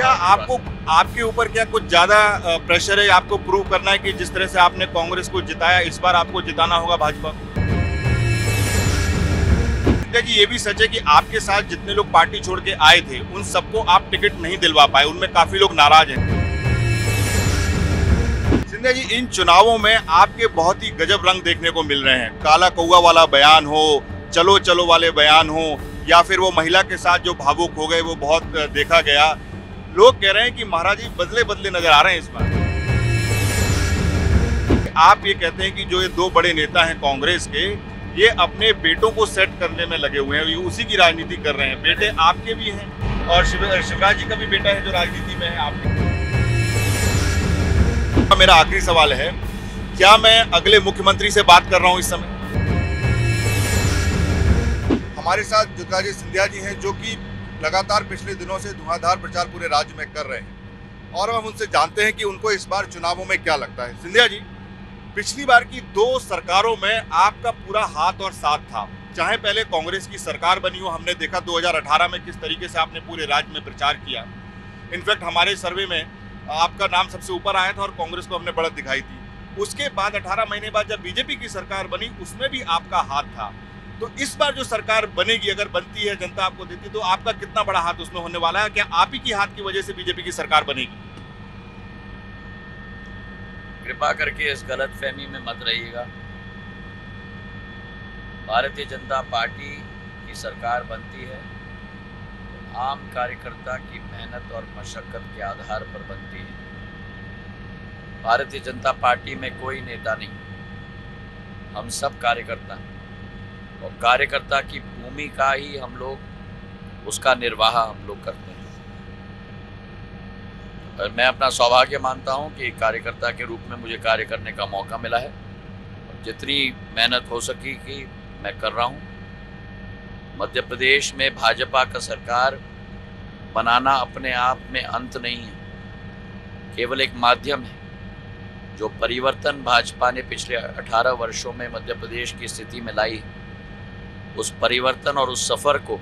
क्या आपको आपके ऊपर क्या कुछ ज्यादा प्रेशर है, आपको प्रूव करना है कि जिस तरह से आपने कांग्रेस को जिताया इस बार आपको जिताना होगा भाजपा को? संजय जी, ये भी सच है कि आपके साथ जितने लोग पार्टी छोड़ के आए थे उन सबको आप टिकट नहीं दिलवा पाए, उनमें काफी लोग नाराज हैं। संजय जी, इन चुनावों में आपके बहुत ही गजब रंग देखने को मिल रहे हैं। काला कौवा वाला बयान हो, चलो चलो वाले बयान हो, या फिर वो महिला के साथ जो भावुक हो गए वो बहुत देखा गया। लोग कह रहे हैं कि महाराज जी बदले बदले नजर आ रहे हैं इस बार। आप ये कहते हैं कि जो ये दो बड़े नेता हैं कांग्रेस के, ये अपने बेटों को सेट करने में लगे हुए हैं, ये उसी की राजनीति कर रहे हैं। बेटे आपके भी हैं और शिवराज जी का भी बेटा है जो राजनीति में है आपके। मेरा आखिरी सवाल है, क्या मैं अगले मुख्यमंत्री से बात कर रहा हूं इस समय? हमारे साथ ज्योतिरादित्य सिंधिया जी हैं जो कि लगातार पिछले दिनों से धुआंधार प्रचार पूरे राज्य में कर रहे हैं और हम उनसे जानते हैं कि उनको इस बार चुनावों में क्या लगता है। सिंधिया जी, पिछली बार की दो सरकारों में आपका पूरा हाथ और साथ था, चाहे पहले कांग्रेस की सरकार बनी हो। हमने देखा 2018 में किस तरीके से आपने पूरे राज्य में प्रचार किया। इनफैक्ट हमारे सर्वे में आपका नाम सबसे ऊपर आया था और कांग्रेस को हमने बढ़त दिखाई थी। उसके बाद 18 महीने बाद जब बीजेपी की सरकार बनी उसमें भी आपका हाथ था। तो इस बार जो सरकार बनेगी, अगर बनती है, जनता आपको देती, तो आपका कितना बड़ा हाथ उसमें होने वाला है? क्या आप ही की हाथ की वजह से बीजेपी की सरकार बनेगी? कृपा करके इस गलतफहमी में मत रहिएगा। भारतीय जनता पार्टी की सरकार बनती है तो आम कार्यकर्ता की मेहनत और मशक्कत के आधार पर बनती है। भारतीय जनता पार्टी में कोई नेता नहीं, हम सब कार्यकर्ता हैं और कार्यकर्ता की भूमिका ही हम लोग, उसका निर्वाह हम लोग करते हैं। और मैं अपना सौभाग्य मानता हूं कि एक कार्यकर्ता के रूप में मुझे कार्य करने का मौका मिला है। जितनी मेहनत हो सकी कि मैं कर रहा हूं। मध्य प्रदेश में भाजपा का सरकार बनाना अपने आप में अंत नहीं है, केवल एक माध्यम है। जो परिवर्तन भाजपा ने पिछले 18 वर्षों में मध्य प्रदेश की स्थिति में लाई, उस परिवर्तन और उस सफ़र को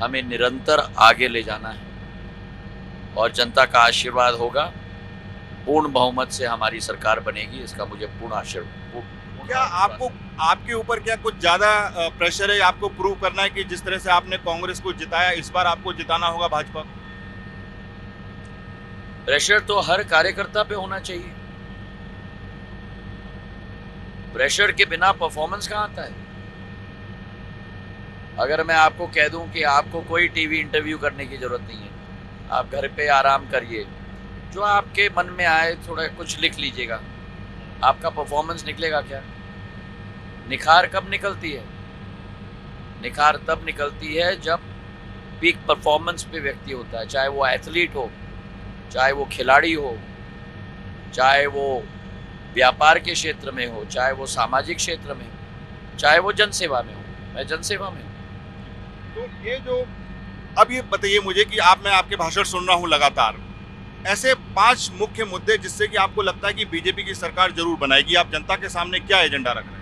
हमें निरंतर आगे ले जाना है और जनता का आशीर्वाद होगा। पूर्ण बहुमत से हमारी सरकार बनेगी, इसका मुझे पूर्ण आशीर्वाद। क्या आपको आपके ऊपर क्या कुछ ज्यादा प्रेशर है, आपको प्रूव करना है कि जिस तरह से आपने कांग्रेस को जिताया इस बार आपको जिताना होगा भाजपा? प्रेशर तो हर कार्यकर्ता पे होना चाहिए। प्रेशर के बिना परफॉर्मेंस कहाँ आता है? अगर मैं आपको कह दूं कि आपको कोई टीवी इंटरव्यू करने की जरूरत नहीं है, आप घर पे आराम करिए, जो आपके मन में आए थोड़ा कुछ लिख लीजिएगा, आपका परफॉर्मेंस निकलेगा क्या? निखार कब निकलती है? निखार तब निकलती है जब पीक परफॉर्मेंस पे व्यक्ति होता है, चाहे वो एथलीट हो, चाहे वो खिलाड़ी हो, चाहे वो व्यापार के क्षेत्र में हो, चाहे वो सामाजिक क्षेत्र में हो, चाहे वो जनसेवा में हो। मैं जनसेवा में हूँ। तो ये जो अब ये बताइए मुझे कि मैं आपके भाषण सुन रहा हूँ लगातार, ऐसे 5 मुख्य मुद्दे जिससे कि आपको लगता है कि बीजेपी की सरकार जरूर बनाएगी, आप जनता के सामने क्या एजेंडा रख रहे हैं?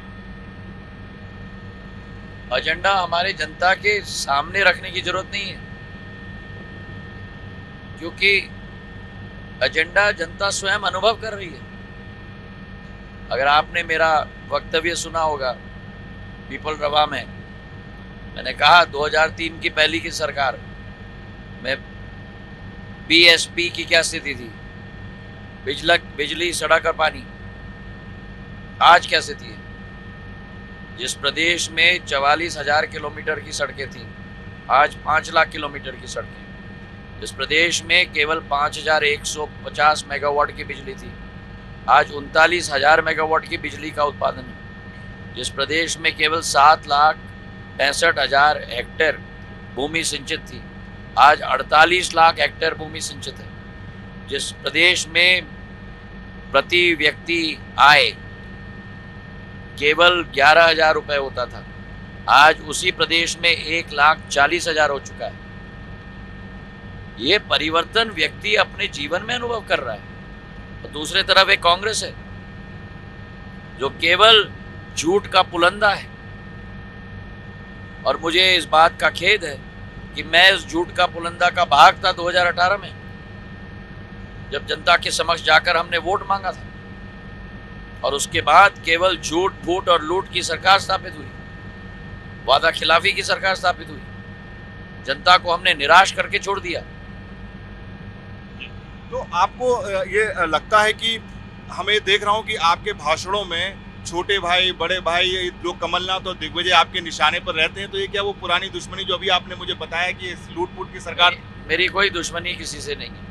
एजेंडा हमारे जनता के सामने रखने की जरूरत नहीं है, क्योंकि एजेंडा जनता स्वयं अनुभव कर रही है। अगर आपने मेरा वक्तव्य सुना होगा पीपल रवा में, मैंने कहा 2003 की पहली की सरकार में बीएसपी की क्या स्थिति थी, बिजली, सड़क और पानी। आज क्या स्थिति है? जिस प्रदेश में 44,000 किलोमीटर की सड़कें थी, आज 5 लाख किलोमीटर की सड़कें। जिस प्रदेश में केवल 5,150 मेगावाट की बिजली थी, आज 39,000 मेगावाट की बिजली का उत्पादन है। जिस प्रदेश में केवल 7,65,000 हेक्टेयर भूमि सिंचित थी, आज 48 लाख हेक्टेयर भूमि सिंचित है। जिस प्रदेश में प्रति व्यक्ति आय केवल 11,000 रुपये होता था, आज उसी प्रदेश में 1,40,000 हो चुका है। ये परिवर्तन व्यक्ति अपने जीवन में अनुभव कर रहा है। और दूसरे तरफ एक कांग्रेस है जो केवल झूठ का पुलंदा है। और मुझे इस बात का खेद है कि मैं इस झूठ का पुलंदा का भाग था 2018 में। जब जनता के समक्ष जाकर हमने वोट मांगा था, और उसके बाद केवल झूठ फूट और लूट की सरकार स्थापित हुई, वादा खिलाफी की सरकार स्थापित हुई, जनता को हमने निराश करके छोड़ दिया। तो आपको ये लगता है कि हमें देख रहा हूं कि आपके भाषणों में छोटे भाई बड़े भाई जो कमलनाथ और दिग्विजय आपके निशाने पर रहते हैं, तो ये क्या वो पुरानी दुश्मनी जो अभी आपने मुझे बताया कि इस लूट फूट की सरकार? मेरी कोई दुश्मनी किसी से नहीं है।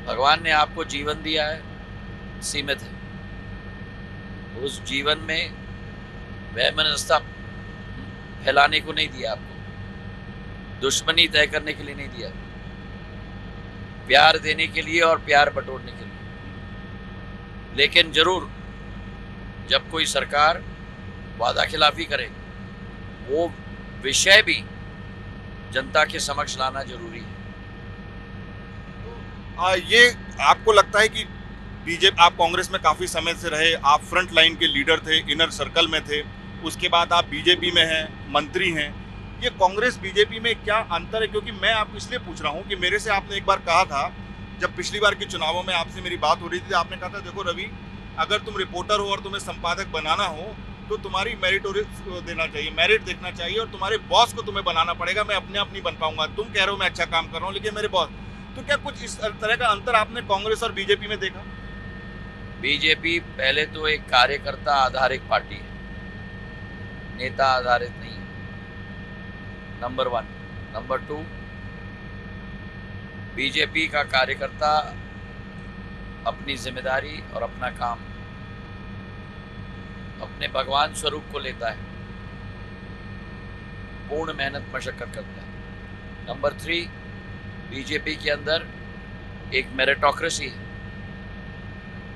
भगवान ने आपको जीवन दिया है, सीमित है। उस जीवन में वैमनस्यता फैलाने को नहीं दिया आपको, दुश्मनी तय करने के लिए नहीं दिया, प्यार देने के लिए और प्यार बटोरने के लिए। लेकिन जरूर जब कोई सरकार वादा खिलाफी करे, वो विषय भी जनता के समक्ष लाना जरूरी है। ये आपको लगता है कि बीजेपी, आप कांग्रेस में काफी समय से रहे, आप फ्रंट लाइन के लीडर थे, इनर सर्कल में थे, उसके बाद आप बीजेपी में हैं, मंत्री हैं, ये कांग्रेस बीजेपी में क्या अंतर है? क्योंकि मैं आपको इसलिए पूछ रहा हूं कि मेरे से आपने एक बार कहा था, जब पिछली बार के चुनावों में आपसे मेरी बात हो रही थी, आपने कहा था देखो रवि, अगर तुम रिपोर्टर हो और तुम्हें संपादक बनाना हो तो तुम्हारी मेरिट देना चाहिए, मेरिट देखना चाहिए, और तुम्हारे बॉस को तुम्हें बनाना पड़ेगा, मैं अपने आप नहीं बन पाऊंगा। तुम कह रहे हो मैं अच्छा काम कर रहा हूँ, लेकिन मेरे बॉस। तो क्या कुछ इस तरह का अंतर आपने कांग्रेस और बीजेपी में देखा? बीजेपी पहले तो एक कार्यकर्ता आधारित पार्टी है, नेता आधारित नहीं है, नंबर 1। नंबर 2, बीजेपी का कार्यकर्ता अपनी जिम्मेदारी और अपना काम अपने भगवान स्वरूप को लेता है, पूर्ण मेहनत मशक्कत करता है। नंबर 3, बीजेपी के अंदर एक मेरिटोक्रेसी है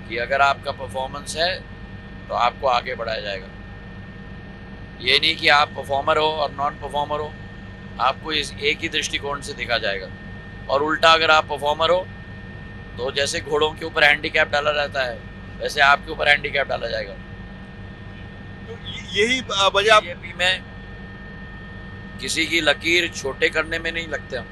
कि अगर आपका परफॉर्मेंस है तो आपको आगे बढ़ाया जाएगा। ये नहीं कि आप परफॉर्मर हो और नॉन परफॉर्मर हो, आपको इस एक ही दृष्टिकोण से देखा जाएगा। और उल्टा, अगर आप परफॉर्मर हो तो जैसे घोड़ों के ऊपर हैंडीकैप डाला रहता है, वैसे आपके ऊपर हैंडीकैप डाला जाएगा। तो यही वजह बीजेपी में किसी की लकीर छोटे करने में नहीं लगते हम,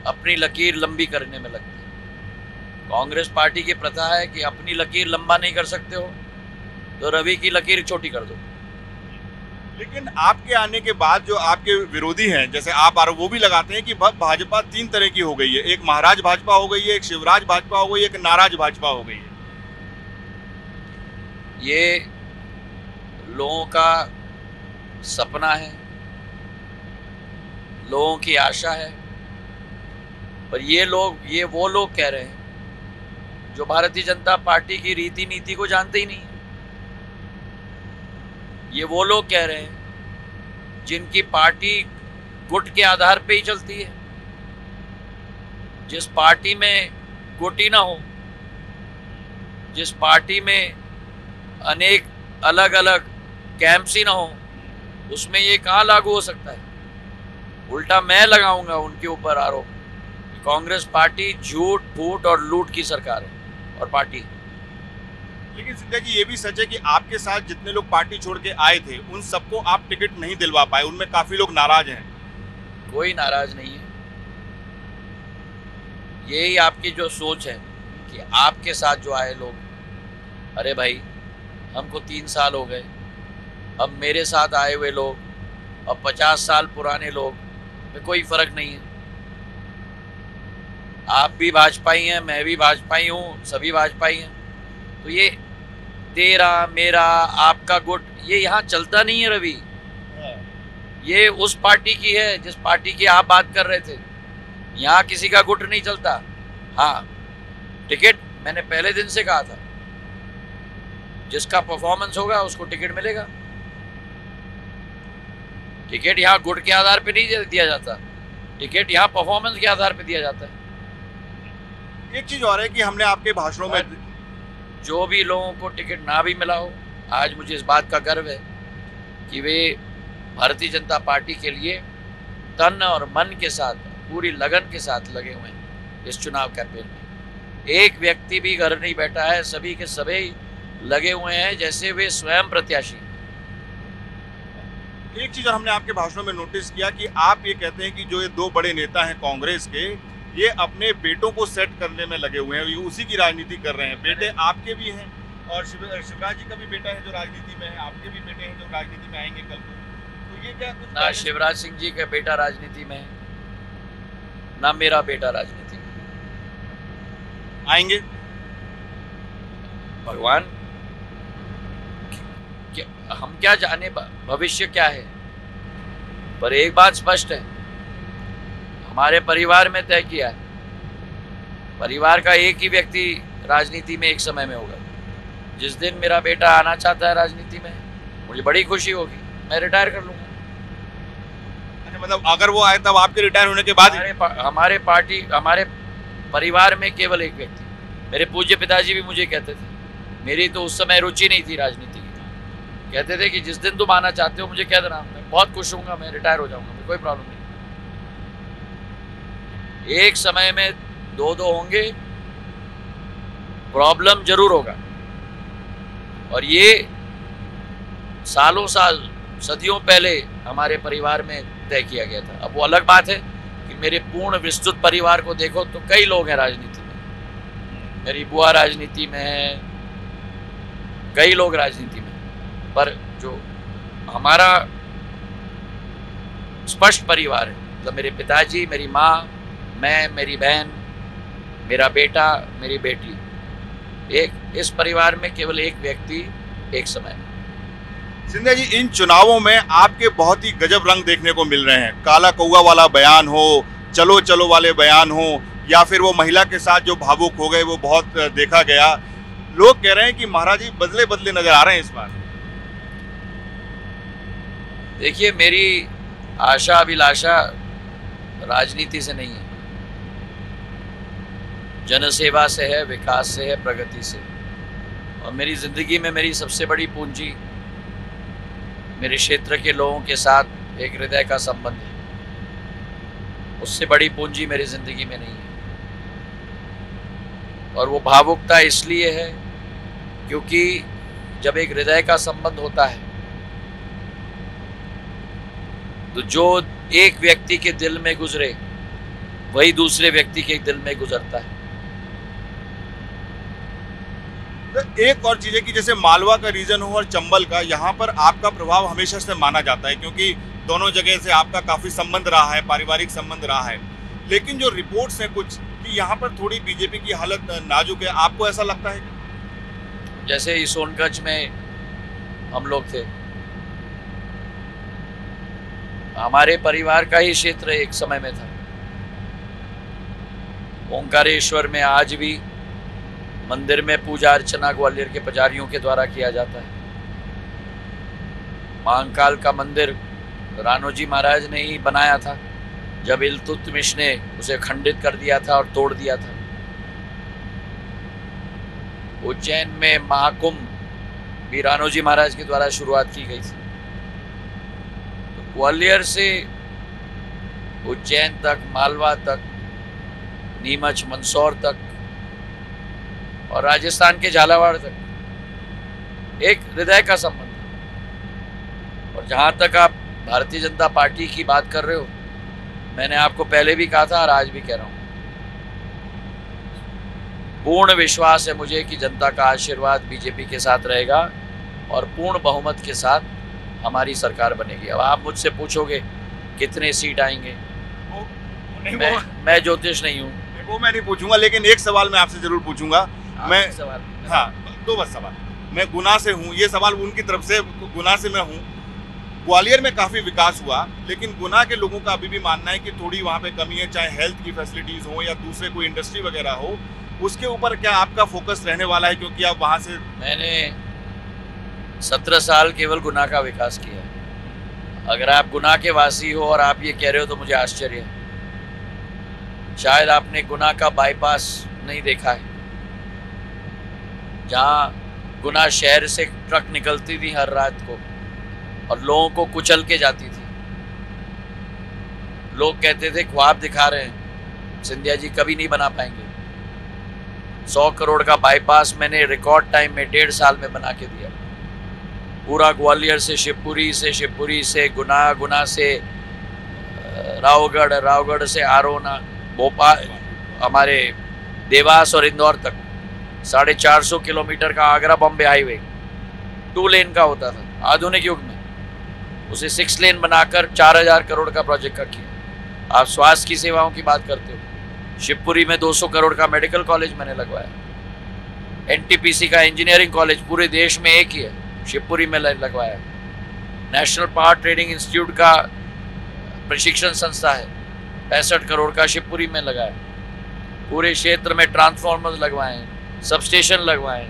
अपनी लकीर लंबी करने में लगते हैं। कांग्रेस पार्टी की प्रथा है कि अपनी लकीर लंबा नहीं कर सकते हो तो रवि की लकीर छोटी कर दो। लेकिन आपके आने के बाद जो आपके विरोधी हैं, जैसे आप आरोप वो भी लगाते हैं कि भाजपा 3 तरह की हो गई है, एक महाराज भाजपा हो गई है, एक शिवराज भाजपा हो गई है, एक नाराज भाजपा हो गई है। ये लोगों का सपना है, लोगों की आशा है, पर ये वो लोग कह रहे हैं जो भारतीय जनता पार्टी की रीति नीति को जानते ही नहीं। ये वो लोग कह रहे हैं जिनकी पार्टी गुट के आधार पे ही चलती है। जिस पार्टी में गुट ही ना हो, जिस पार्टी में अनेक अलग अलग कैंप्स ही ना हो, उसमें ये कहाँ लागू हो सकता है? उल्टा मैं लगाऊंगा उनके ऊपर आरोप, कांग्रेस पार्टी झूठ फूट और लूट की सरकार है और पार्टी। लेकिन सिंधिया जी, ये भी सच है कि आपके साथ जितने लोग पार्टी छोड़ के आए थे उन सबको आप टिकट नहीं दिलवा पाए, उनमें काफी लोग नाराज हैं। कोई नाराज नहीं है, यही आपकी जो सोच है कि आपके साथ जो आए लोग, अरे भाई हमको 3 साल हो गए, अब मेरे साथ आए हुए लोग और 50 साल पुराने लोग में कोई फर्क नहीं है। आप भी भाजपाई हैं, मैं भी भाजपाई हूँ, सभी भाजपाई हैं। तो ये तेरा मेरा आपका गुट ये यहाँ चलता नहीं है रवि। ये उस पार्टी की है जिस पार्टी की आप बात कर रहे थे। यहाँ किसी का गुट नहीं चलता। हाँ, टिकट मैंने पहले दिन से कहा था, जिसका परफॉर्मेंस होगा उसको टिकट मिलेगा। टिकट यहाँ गुट के आधार पे नहीं दिया जाता, टिकट यहाँ परफॉर्मेंस के आधार पे दिया जाता है। एक चीज और है कि हमने आपके भाषणों में जो भी लोगों को टिकट ना भी मिला हो, आज मुझे इस बात का गर्व है कि वे भारतीय जनता पार्टी के लिए तन और मन के साथ, पूरी लगन के साथ लगे हुए हैं इस चुनाव कैंपेन में। एक व्यक्ति भी घर नहीं बैठा है, सभी के सभी लगे हुए हैं जैसे वे स्वयं प्रत्याशी। एक चीज और हमने आपके भाषणों में नोटिस किया कि आप ये कहते हैं कि जो ये दो बड़े नेता हैं कांग्रेस के, ये अपने बेटों को सेट करने में लगे हुए हैं, ये उसी की राजनीति कर रहे हैं। बेटे आपके भी हैं और शिवराज जी का भी बेटा है जो राजनीति में है, आपके भी बेटे हैं जो राजनीति में आएंगे कल को। तो ये क्या कुछ ना शिवराज सिंह जी का बेटा राजनीति में है, ना मेरा बेटा राजनीति में आएंगे? भगवान, हम क्या जाने भविष्य क्या है, पर एक बात स्पष्ट है, हमारे परिवार में तय किया है, परिवार का एक ही व्यक्ति राजनीति में एक समय में होगा। जिस दिन मेरा बेटा आना चाहता है राजनीति में, मुझे बड़ी खुशी होगी, मैं रिटायर कर लूंगा। अच्छा, मतलब अगर वो आए तब आपके रिटायर होने के बाद? हमारे परिवार में केवल एक व्यक्ति, मेरे पूज्य पिताजी भी मुझे कहते थे, मेरी तो उस समय रुचि नहीं थी राजनीति की, कहते थे कि जिस दिन तुम आना चाहते हो मुझे कह देना, मैं बहुत खुश होऊंगा, मैं रिटायर हो जाऊंगा, मैं कोई प्रॉब्लम नहीं। एक समय में दो होंगे, प्रॉब्लम जरूर होगा, और ये सालों साल सदियों पहले हमारे परिवार में तय किया गया था। अब वो अलग बात है कि मेरे पूर्ण विस्तृत परिवार को देखो तो कई लोग हैं राजनीति में, मेरी बुआ राजनीति में है, कई लोग राजनीति में, पर जो हमारा स्पष्ट परिवार है, मतलब मेरे पिताजी, मेरी माँ, मैं, मेरी बहन, मेरा बेटा, मेरी बेटी, इस परिवार में केवल एक व्यक्ति एक समय में। सिंधिया जी, इन चुनावों में आपके बहुत ही गजब रंग देखने को मिल रहे हैं। काला कौवा वाला बयान हो, चलो चलो वाले बयान हो, या फिर वो महिला के साथ जो भावुक हो गए, वो बहुत देखा गया। लोग कह रहे हैं कि महाराज जी बदले बदले नजर आ रहे हैं इस बार। देखिए, मेरी आशा अभिलाषा राजनीति से नहीं है, जनसेवा से है, विकास से है, प्रगति से। और मेरी जिंदगी में मेरी सबसे बड़ी पूंजी मेरे क्षेत्र के लोगों के साथ एक हृदय का संबंध है, उससे बड़ी पूंजी मेरी जिंदगी में नहीं है। और वो भावुकता इसलिए है क्योंकि जब एक हृदय का संबंध होता है तो जो एक व्यक्ति के दिल में गुजरे वही दूसरे व्यक्ति के दिल में गुजरता है। एक और चीज है कि जैसे मालवा का रीजन हो और चंबल का, यहाँ पर आपका प्रभाव हमेशा से माना जाता है क्योंकि दोनों जगह से आपका काफी संबंध रहा है, पारिवारिक संबंध रहा है। लेकिन जो रिपोर्ट्स हैं कुछ कि यहाँ पर थोड़ी बीजेपी की हालत नाजुक है, आपको ऐसा लगता है? जैसे सोनकच्छ में हम लोग थे, हमारे परिवार का ही क्षेत्र एक समय में था। ओंकारेश्वर में आज भी मंदिर में पूजा अर्चना ग्वालियर के पुजारियों के द्वारा किया जाता है। महाकाल का मंदिर राणोजी महाराज ने ही बनाया था, जब इल्तुतमिश ने उसे खंडित कर दिया था और तोड़ दिया था। उज्जैन में महाकुंभ भी राणोजी महाराज के द्वारा शुरुआत की गई थी। तो ग्वालियर से उज्जैन तक, मालवा तक, नीमच मंदसौर तक और राजस्थान के झालावाड़ तक एक हृदय का संबंध है। और जहां तक आप भारतीय जनता पार्टी की बात कर रहे हो, मैंने आपको पहले भी कहा था और आज भी कह रहा हूं, पूर्ण विश्वास है मुझे कि जनता का आशीर्वाद बीजेपी के साथ रहेगा और पूर्ण बहुमत के साथ हमारी सरकार बनेगी। अब आप मुझसे पूछोगे कितने सीट आएंगे, मैं ज्योतिष नहीं हूँ, वो मैं नहीं पूछूंगा, लेकिन एक सवाल मैं आपसे जरूर पूछूंगा। मैं सवाल, हाँ, दो बस सवाल। मैं गुना से हूँ, ये सवाल उनकी तरफ से, गुना से मैं हूँ। ग्वालियर में काफ़ी विकास हुआ, लेकिन गुना के लोगों का अभी भी मानना है कि थोड़ी वहाँ पे कमी है, चाहे हेल्थ की फैसिलिटीज़ हो या दूसरे कोई इंडस्ट्री वगैरह हो। उसके ऊपर क्या आपका फोकस रहने वाला है, क्योंकि आप वहाँ से? मैंने 17 साल केवल गुना का विकास किया है। अगर आप गुना के वासी हो और आप ये कह रहे हो तो मुझे आश्चर्य है। शायद आपने गुना का बाईपास नहीं देखा है, जहाँ गुना शहर से ट्रक निकलती थी हर रात को और लोगों को कुचल के जाती थी। लोग कहते थे ख्वाब दिखा रहे हैं, सिंधिया जी कभी नहीं बना पाएंगे। 100 करोड़ का बाईपास मैंने रिकॉर्ड टाइम में 1.5 साल में बना के दिया। पूरा ग्वालियर से शिवपुरी से गुना, गुना से रावगढ़, रावगढ़ से आरोना, भोपाल, हमारे देवास और इंदौर तक 450 किलोमीटर का आगरा बॉम्बे हाईवे 2 लेन का होता था आधुनिक युग में, उसे 6 लेन बनाकर 4000 करोड़ का प्रोजेक्ट का किया। आप स्वास्थ्य की सेवाओं की बात करते हो, शिवपुरी में 200 करोड़ का मेडिकल कॉलेज मैंने लगवाया। एनटीपीसी का इंजीनियरिंग कॉलेज पूरे देश में एक ही है, शिवपुरी में लगवाया। नेशनल पावर ट्रेनिंग इंस्टीट्यूट का प्रशिक्षण संस्था है, 65 करोड़ का शिवपुरी में लगाया। पूरे क्षेत्र में ट्रांसफार्मर लगवाए, सबस्टेशन लगवाए,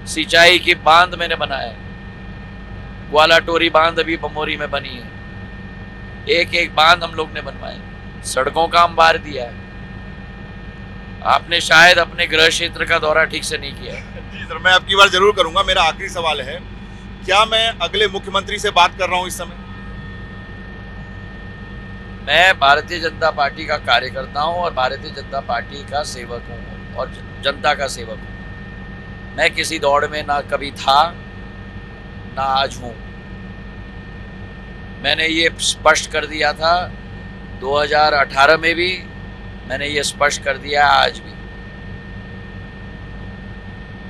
सिंचाई की बांध मैंने बनाए। ग्वाला टोरी बांध अभी बमोरी में बनी है, एक एक बांध हम लोग ने बनवाए। सड़कों का अंबार दिया है। आपने शायद अपने गृह क्षेत्र का दौरा ठीक से नहीं किया। जी सर, मैं अब की बार जरूर करूंगा। मेरा आखिरी सवाल है, क्या मैं अगले मुख्यमंत्री से बात कर रहा हूं इस समय? मैं भारतीय जनता पार्टी का कार्यकर्ता हूं और भारतीय जनता पार्टी का सेवक हूं और जनता का सेवक हूं। मैं किसी दौड़ में ना कभी था ना आज हूं। मैंने ये स्पष्ट कर दिया था 2018 में भी, मैंने ये स्पष्ट कर दिया आज भी।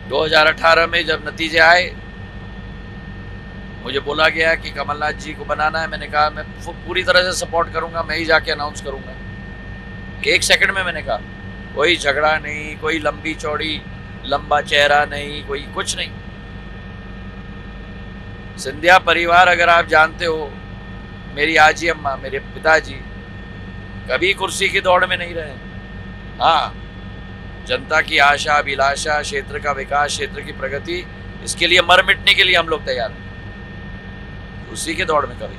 2018 में जब नतीजे आए, मुझे बोला गया कि कमलनाथ जी को बनाना है। मैंने कहा मैं पूरी तरह से सपोर्ट करूंगा, मैं ही जाके अनाउंस करूंगा। 1 सेकंड में मैंने कहा, कोई झगड़ा नहीं, कोई लंबी चौड़ी लंबा चेहरा नहीं, कोई कुछ नहीं। सिंधिया परिवार, अगर आप जानते हो, मेरी आजी अम्मा, मेरे पिताजी कभी कुर्सी की दौड़ में नहीं रहे। हाँ, जनता की आशा अभिलाषा, क्षेत्र का विकास, क्षेत्र की प्रगति, इसके लिए मर मिटने के लिए हम लोग तैयार हैं, उसी के दौड़ में कभी।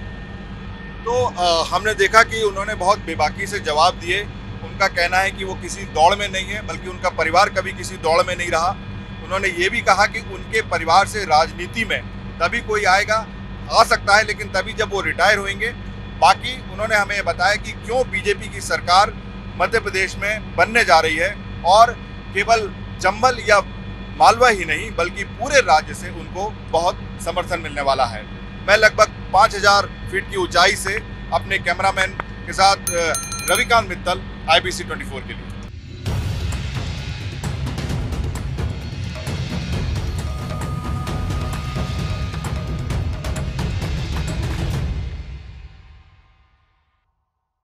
तो हमने देखा कि उन्होंने बहुत बेबाकी से जवाब दिए। उनका कहना है कि वो किसी दौड़ में नहीं है, बल्कि उनका परिवार कभी किसी दौड़ में नहीं रहा। उन्होंने ये भी कहा कि उनके परिवार से राजनीति में तभी कोई आएगा, आ सकता है, लेकिन तभी जब वो रिटायर होंगे। बाकी उन्होंने हमें बताया कि क्यों बीजेपी की सरकार मध्य प्रदेश में बनने जा रही है, और केवल चंबल या मालवा ही नहीं बल्कि पूरे राज्य से उनको बहुत समर्थन मिलने वाला है। मैं लगभग 5000 फीट की ऊंचाई से अपने कैमरामैन के साथ रविकांत मित्तल, IBC 24 के लिए।